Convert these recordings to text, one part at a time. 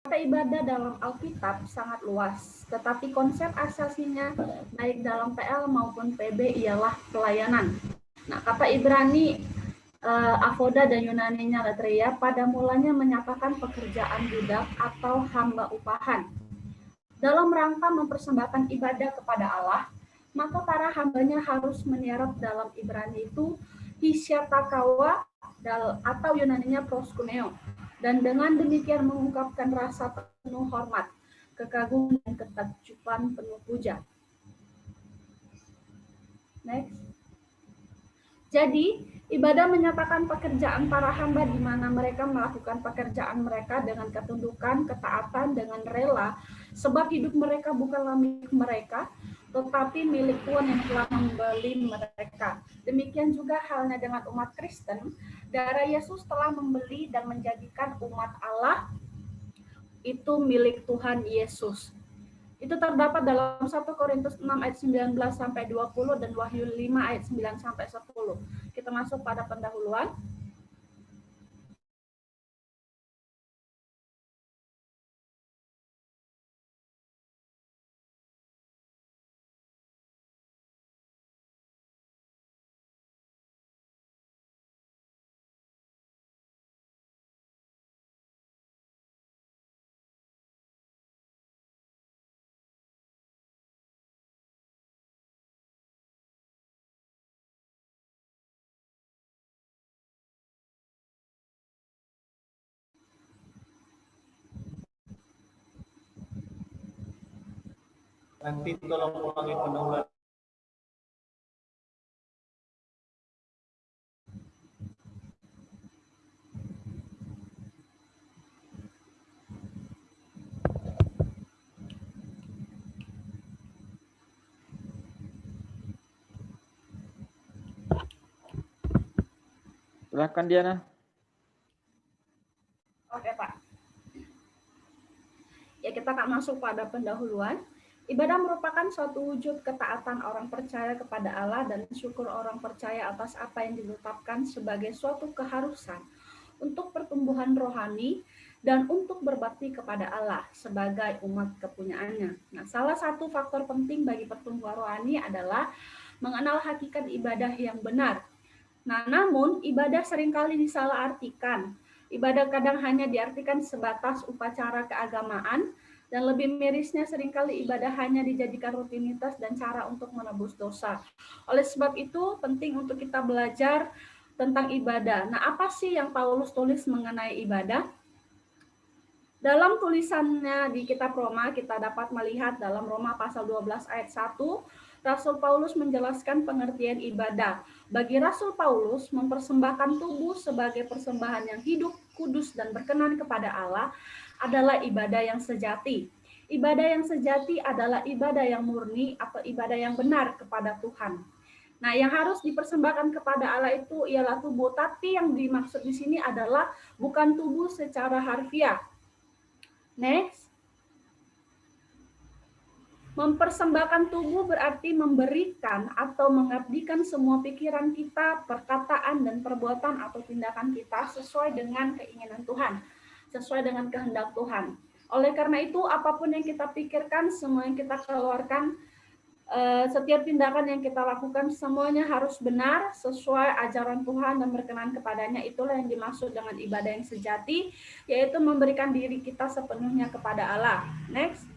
Kata ibadah dalam Alkitab sangat luas, tetapi konsep asasinya baik dalam PL maupun PB ialah pelayanan. Nah, kata Ibrani, Avoda dan Yunaninya Latreia pada mulanya menyatakan pekerjaan budak atau hamba upahan. Dalam rangka mempersembahkan ibadah kepada Allah, maka para hambanya harus menyerap dalam Ibrani itu hisyatakawa atau Yunaninya proskuneo, dan dengan demikian mengungkapkan rasa penuh hormat, kekaguman dan ketakjuban penuh puja. Next. Jadi, ibadah menyatakan pekerjaan para hamba di mana mereka melakukan pekerjaan mereka dengan ketundukan, ketaatan, dengan rela, sebab hidup mereka bukanlah milik mereka, tetapi milik Tuhan yang telah membeli mereka. Demikian juga halnya dengan umat Kristen, darah Yesus telah membeli dan menjadikan umat Allah itu milik Tuhan Yesus. Itu terdapat dalam 1 Korintus 6 ayat 19 sampai 20 dan Wahyu 5 ayat 9 sampai 10. Kita masuk pada pendahuluan. Nanti tolong ulangi pendahuluan. Silahkan Diana. Oke Pak. Ya, kita akan masuk pada pendahuluan. Ibadah merupakan suatu wujud ketaatan orang percaya kepada Allah dan syukur orang percaya atas apa yang ditetapkan sebagai suatu keharusan untuk pertumbuhan rohani dan untuk berbakti kepada Allah sebagai umat kepunyaannya. Nah, salah satu faktor penting bagi pertumbuhan rohani adalah mengenal hakikat ibadah yang benar. Nah, namun ibadah seringkali disalahartikan. Ibadah kadang hanya diartikan sebatas upacara keagamaan, dan lebih mirisnya seringkali ibadah hanya dijadikan rutinitas dan cara untuk menebus dosa. Oleh sebab itu, penting untuk kita belajar tentang ibadah. Nah, apa sih yang Paulus tulis mengenai ibadah? Dalam tulisannya di kitab Roma, kita dapat melihat dalam Roma pasal 12 ayat 1, Rasul Paulus menjelaskan pengertian ibadah. Bagi Rasul Paulus, mempersembahkan tubuh sebagai persembahan yang hidup, kudus, dan berkenan kepada Allah adalah ibadah yang sejati. Ibadah yang sejati adalah ibadah yang murni atau ibadah yang benar kepada Tuhan. Nah, yang harus dipersembahkan kepada Allah itu ialah tubuh, tapi yang dimaksud di sini adalah bukan tubuh secara harfiah. Next. Mempersembahkan tubuh berarti memberikan atau mengabdikan semua pikiran kita, perkataan, dan perbuatan atau tindakan kita sesuai dengan keinginan Tuhan, sesuai dengan kehendak Tuhan. Oleh karena itu, apapun yang kita pikirkan, semua yang kita keluarkan, setiap tindakan yang kita lakukan, semuanya harus benar, sesuai ajaran Tuhan dan berkenan kepadanya. Itulah yang dimaksud dengan ibadah yang sejati, yaitu memberikan diri kita sepenuhnya kepada Allah. Next.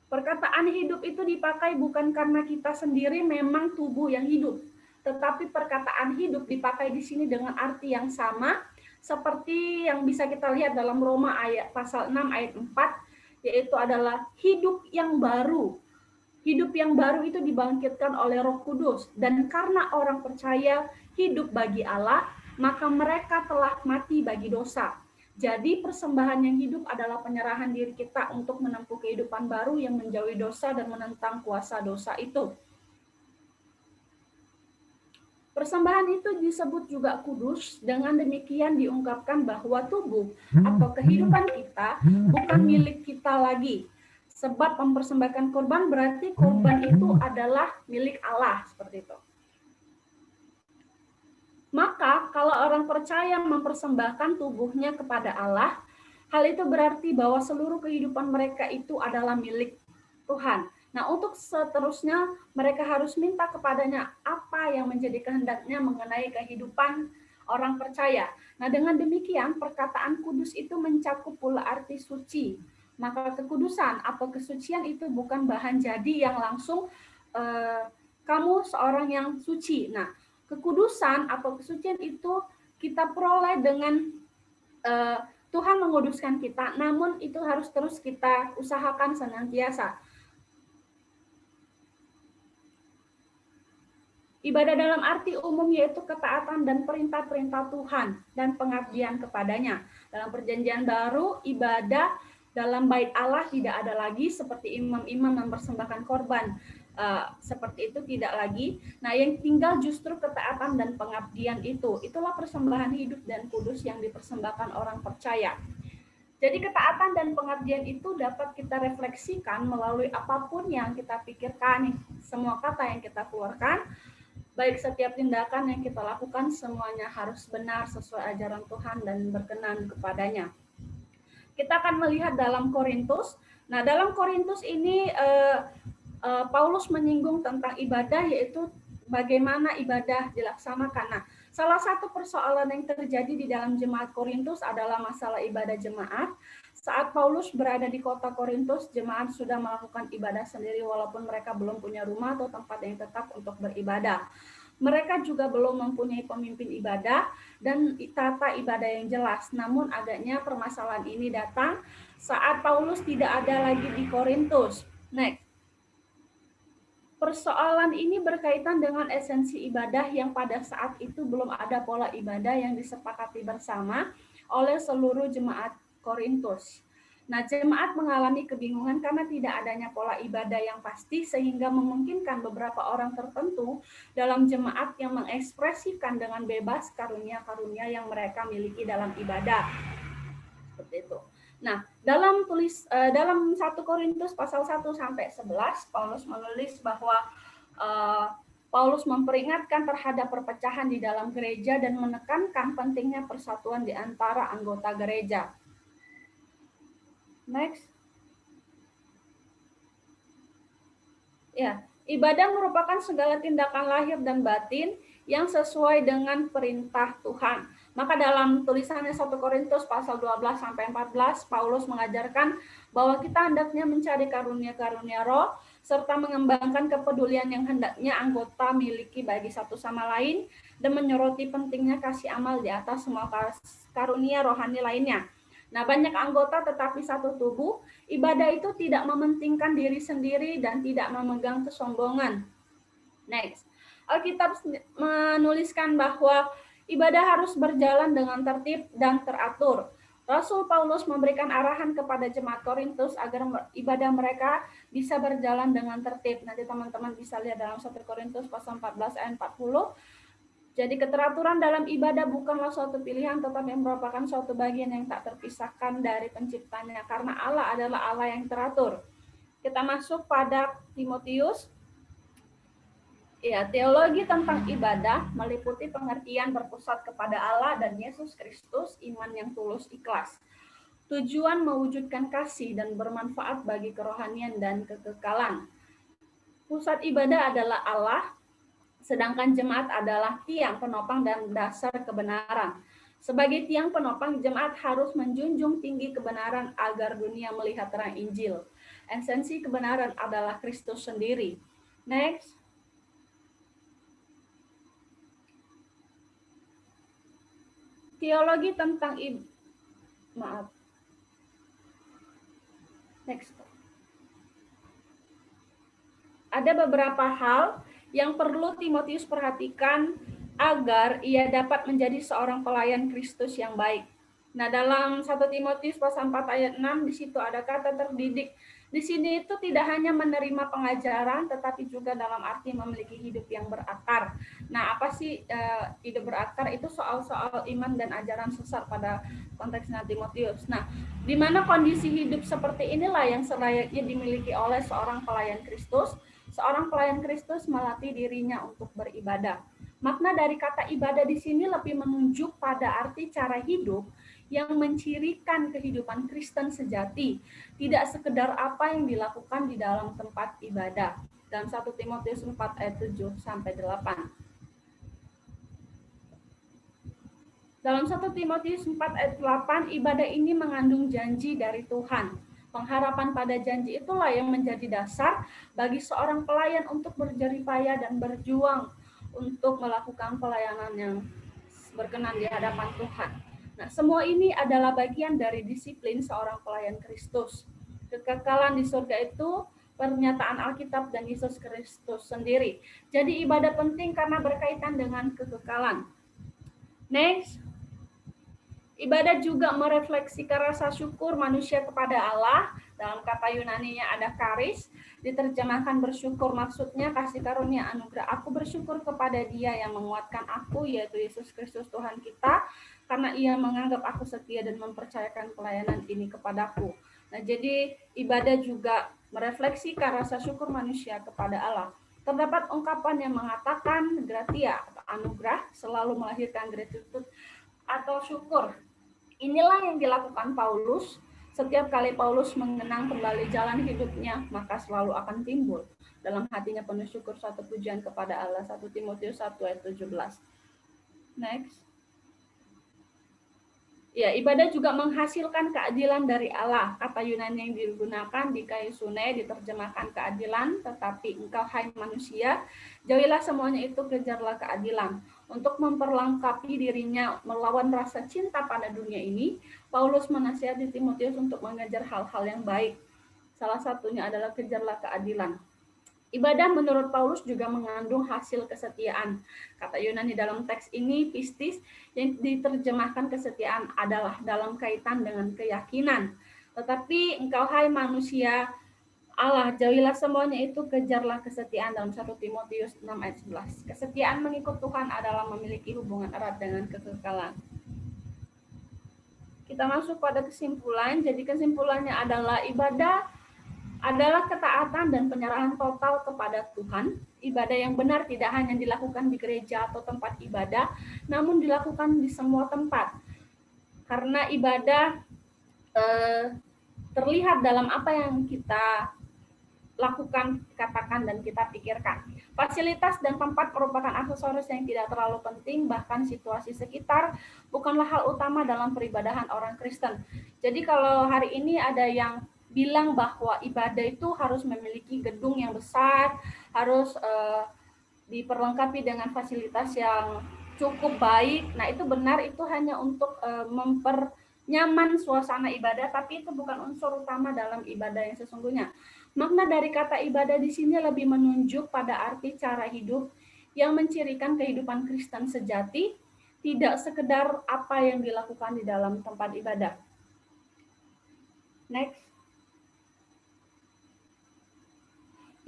Perkataan hidup itu dipakai bukan karena kita sendiri memang tubuh yang hidup, tetapi perkataan hidup dipakai di sini dengan arti yang sama seperti yang bisa kita lihat dalam Roma ayat pasal 6 ayat 4, yaitu adalah hidup yang baru. Hidup yang baru itu dibangkitkan oleh Roh Kudus, dan karena orang percaya hidup bagi Allah, maka mereka telah mati bagi dosa. Jadi persembahan yang hidup adalah penyerahan diri kita untuk menempuh kehidupan baru yang menjauhi dosa dan menentang kuasa dosa itu. Persembahan itu disebut juga kudus, dengan demikian diungkapkan bahwa tubuh atau kehidupan kita bukan milik kita lagi. Sebab mempersembahkan korban berarti korban itu adalah milik Allah, seperti itu. Maka kalau orang percaya mempersembahkan tubuhnya kepada Allah, Hal itu berarti bahwa seluruh kehidupan mereka itu adalah milik Tuhan. Nah, untuk seterusnya mereka harus minta kepadanya apa yang menjadi kehendaknya mengenai kehidupan orang percaya. Nah, dengan demikian perkataan kudus itu mencakup pula arti suci. Maka kekudusan atau kesucian itu bukan bahan jadi yang langsung kamu seorang yang suci. Nah, kekudusan atau kesucian itu kita peroleh dengan Tuhan menguduskan kita, namun itu harus terus kita usahakan senantiasa. Ibadah dalam arti umum yaitu ketaatan dan perintah-perintah Tuhan dan pengabdian kepadanya. Dalam perjanjian baru, ibadah dalam bait Allah tidak ada lagi seperti imam-imam mempersembahkan korban. Seperti itu tidak lagi. Nah, yang tinggal justru ketaatan dan pengabdian itu. Itulah persembahan hidup dan kudus yang dipersembahkan orang percaya. Jadi ketaatan dan pengabdian itu dapat kita refleksikan melalui apapun yang kita pikirkan, semua kata yang kita keluarkan, baik setiap tindakan yang kita lakukan semuanya harus benar sesuai ajaran Tuhan dan berkenan kepadanya. Kita akan melihat dalam Korintus. Nah, dalam Korintus ini Paulus menyinggung tentang ibadah, yaitu bagaimana ibadah dilaksanakan. Nah, salah satu persoalan yang terjadi di dalam jemaat Korintus adalah masalah ibadah jemaat. Saat Paulus berada di kota Korintus, jemaat sudah melakukan ibadah sendiri walaupun mereka belum punya rumah atau tempat yang tetap untuk beribadah. Mereka juga belum mempunyai pemimpin ibadah dan tata ibadah yang jelas. Namun agaknya permasalahan ini datang saat Paulus tidak ada lagi di Korintus. Next. Persoalan ini berkaitan dengan esensi ibadah yang pada saat itu belum ada pola ibadah yang disepakati bersama oleh seluruh jemaat Korintus. Nah, jemaat mengalami kebingungan karena tidak adanya pola ibadah yang pasti sehingga memungkinkan beberapa orang tertentu dalam jemaat yang mengekspresikan dengan bebas karunia-karunia yang mereka miliki dalam ibadah. Seperti itu. Nah, dalam 1 Korintus pasal 1 sampai 11 Paulus menulis bahwa Paulus memperingatkan terhadap perpecahan di dalam gereja dan menekankan pentingnya persatuan di antara anggota gereja. Next. Ya, ibadah merupakan segala tindakan lahir dan batin yang sesuai dengan perintah Tuhan. Maka dalam tulisannya 1 Korintus pasal 12 sampai 14 Paulus mengajarkan bahwa kita hendaknya mencari karunia-karunia roh serta mengembangkan kepedulian yang hendaknya anggota miliki bagi satu sama lain dan menyoroti pentingnya kasih amal di atas semua karunia rohani lainnya. Nah, banyak anggota tetapi satu tubuh. Ibadah itu tidak mementingkan diri sendiri dan tidak memegang kesombongan. Next. Alkitab menuliskan bahwa ibadah harus berjalan dengan tertib dan teratur. Rasul Paulus memberikan arahan kepada jemaat Korintus agar ibadah mereka bisa berjalan dengan tertib. Nanti teman-teman bisa lihat dalam 1 Korintus pasal 14 ayat 40. Jadi keteraturan dalam ibadah bukanlah suatu pilihan, tetapi merupakan suatu bagian yang tak terpisahkan dari penciptanya. Karena Allah adalah Allah yang teratur. Kita masuk pada Timotius. Ya, teologi tentang ibadah meliputi pengertian berpusat kepada Allah dan Yesus Kristus, iman yang tulus ikhlas. Tujuan mewujudkan kasih dan bermanfaat bagi kerohanian dan kekekalan. Pusat ibadah adalah Allah, sedangkan jemaat adalah tiang penopang dan dasar kebenaran. Sebagai tiang penopang, jemaat harus menjunjung tinggi kebenaran agar dunia melihat terang Injil. Esensi kebenaran adalah Kristus sendiri. Next. Teologi tentang Next. Ada beberapa hal yang perlu Timotius perhatikan agar ia dapat menjadi seorang pelayan Kristus yang baik. Nah, dalam 1 Timotius pasal 4 ayat 6 di situ ada kata terdidik. Di sini itu tidak hanya menerima pengajaran tetapi juga dalam arti memiliki hidup yang berakar. Nah, apa sih hidup berakar? Itu soal-soal iman dan ajaran sesat pada konteksnya Timotius. Nah, di mana kondisi hidup seperti inilah yang selayaknya dimiliki oleh seorang pelayan Kristus. Seorang pelayan Kristus melatih dirinya untuk beribadah. Makna dari kata ibadah di sini lebih menunjuk pada arti cara hidup yang mencirikan kehidupan Kristen sejati, tidak sekedar apa yang dilakukan di dalam tempat ibadah. Dalam 1 Timotius 4 ayat 7 sampai 8. Dalam 1 Timotius 4 ayat 8, ibadah ini mengandung janji dari Tuhan. Pengharapan pada janji itulah yang menjadi dasar bagi seorang pelayan untuk berjerih payah dan berjuang untuk melakukan pelayanan yang berkenan di hadapan Tuhan. Nah, semua ini adalah bagian dari disiplin seorang pelayan Kristus. Kekekalan di surga itu pernyataan Alkitab dan Yesus Kristus sendiri. Jadi ibadah penting karena berkaitan dengan kekekalan. Next. Ibadah juga merefleksikan rasa syukur manusia kepada Allah. Dalam kata Yunaninya ada charis, diterjemahkan bersyukur, maksudnya kasih karunia anugerah. Aku bersyukur kepada Dia yang menguatkan aku, yaitu Yesus Kristus Tuhan kita, karena Ia menganggap aku setia dan mempercayakan pelayanan ini kepadaku. Nah, jadi ibadah juga merefleksikan rasa syukur manusia kepada Allah. Terdapat ungkapan yang mengatakan gratia atau anugerah selalu melahirkan gratitude atau syukur. Inilah yang dilakukan Paulus. Setiap kali Paulus mengenang kembali jalan hidupnya, maka selalu akan timbul dalam hatinya penuh syukur satu pujian kepada Allah. 1 Timotius 1 ayat 17. Next. Ya, ibadah juga menghasilkan keadilan dari Allah. Kata Yunani yang digunakan di kaisune diterjemahkan keadilan, tetapi engkau hai manusia, jauhilah semuanya itu, kejarlah keadilan. Untuk memperlengkapi dirinya melawan rasa cinta pada dunia ini, Paulus menasihati Timotius untuk mengejar hal-hal yang baik. Salah satunya adalah kejarlah keadilan. Ibadah menurut Paulus juga mengandung hasil kesetiaan. Kata Yunani dalam teks ini, pistis, yang diterjemahkan kesetiaan adalah dalam kaitan dengan keyakinan. Tetapi engkau hai manusia, Allah, jauhilah semuanya itu, kejarlah kesetiaan dalam 1 Timotius 6 ayat 11. Kesetiaan mengikut Tuhan adalah memiliki hubungan erat dengan kekekalan. Kita masuk pada kesimpulan. Jadi kesimpulannya adalah ibadah adalah ketaatan dan penyerahan total kepada Tuhan. Ibadah yang benar tidak hanya dilakukan di gereja atau tempat ibadah, namun dilakukan di semua tempat. Karena ibadah terlihat dalam apa yang kita lakukan, katakan, dan kita pikirkan. Fasilitas dan tempat merupakan aksesoris yang tidak terlalu penting, bahkan situasi sekitar bukanlah hal utama dalam peribadahan orang Kristen. Jadi kalau hari ini ada yang bilang bahwa ibadah itu harus memiliki gedung yang besar, harus diperlengkapi dengan fasilitas yang cukup baik. Nah, itu benar, itu hanya untuk mempernyaman suasana ibadah, tapi itu bukan unsur utama dalam ibadah yang sesungguhnya. Makna dari kata ibadah di sini lebih menunjuk pada arti cara hidup yang mencirikan kehidupan Kristen sejati, tidak sekedar apa yang dilakukan di dalam tempat ibadah. Next.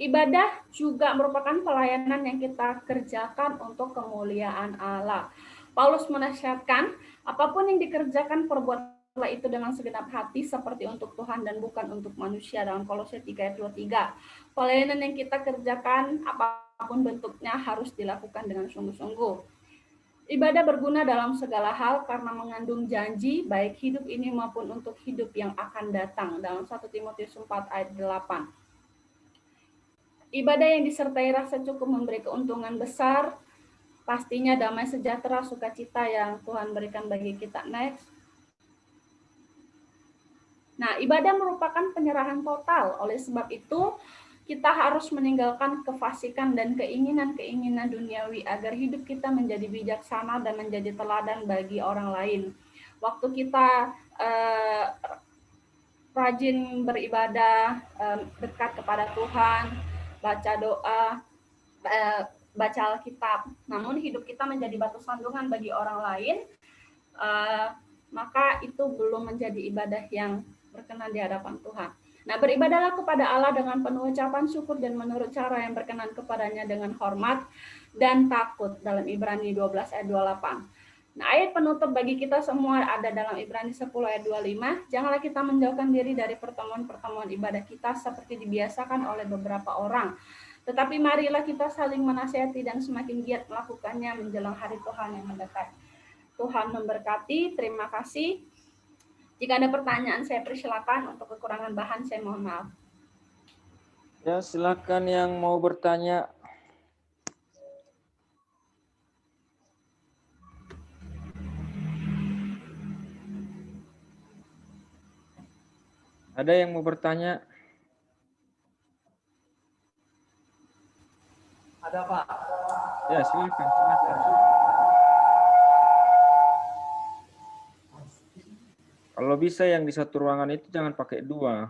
Ibadah juga merupakan pelayanan yang kita kerjakan untuk kemuliaan Allah. Paulus menasihatkan, apapun yang dikerjakan perbuatlah itu dengan segenap hati seperti untuk Tuhan dan bukan untuk manusia, dalam Kolose 3 ayat 23. Pelayanan yang kita kerjakan apapun bentuknya harus dilakukan dengan sungguh-sungguh. Ibadah berguna dalam segala hal karena mengandung janji baik hidup ini maupun untuk hidup yang akan datang, dalam 1 Timotius 4 ayat 8. Ibadah yang disertai rasa cukup memberi keuntungan besar, pastinya damai sejahtera, sukacita yang Tuhan berikan bagi kita. Next. Nah, ibadah merupakan penyerahan total. Oleh sebab itu, kita harus meninggalkan kefasikan dan keinginan-keinginan duniawi agar hidup kita menjadi bijaksana dan menjadi teladan bagi orang lain. Waktu kita rajin beribadah, dekat kepada Tuhan, baca doa, baca Alkitab, namun hidup kita menjadi batu sandungan bagi orang lain, maka itu belum menjadi ibadah yang berkenan di hadapan Tuhan. Nah, beribadahlah kepada Allah dengan penuh ucapan syukur dan menurut cara yang berkenan kepadanya dengan hormat dan takut, dalam Ibrani 12 ayat 28. Nah, ayat penutup bagi kita semua ada dalam Ibrani 10 ayat 25. Janganlah kita menjauhkan diri dari pertemuan-pertemuan ibadah kita seperti dibiasakan oleh beberapa orang. Tetapi marilah kita saling menasihati dan semakin giat melakukannya menjelang hari Tuhan yang mendekat. Tuhan memberkati. Terima kasih. Jika ada pertanyaan, saya persilakan. Untuk kekurangan bahan, saya mohon maaf. Ya, silakan yang mau bertanya. Ada yang mau bertanya? Ada Pak. Ya, silakan, silakan. Kalau bisa yang di satu ruangan itu jangan pakai dua.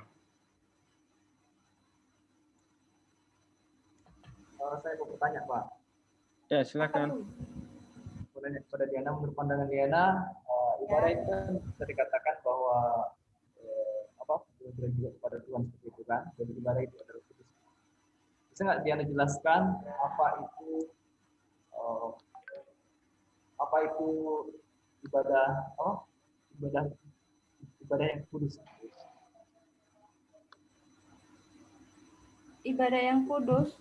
Saya mau bertanya Pak. Ya, Apa silakan. tuh? Pada Diana, menurut pandangan Diana, ibadah itu kan bisa dikatakan bahwa berdoa juga kepada Tuhan seperti itu kan. Jadi ibadah itu adalah kudus. Bisa nggak Diana jelaskan eh, apa itu ibadah ibadah ibadah yang kudus? Ibadah yang kudus.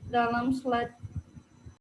Dalam slide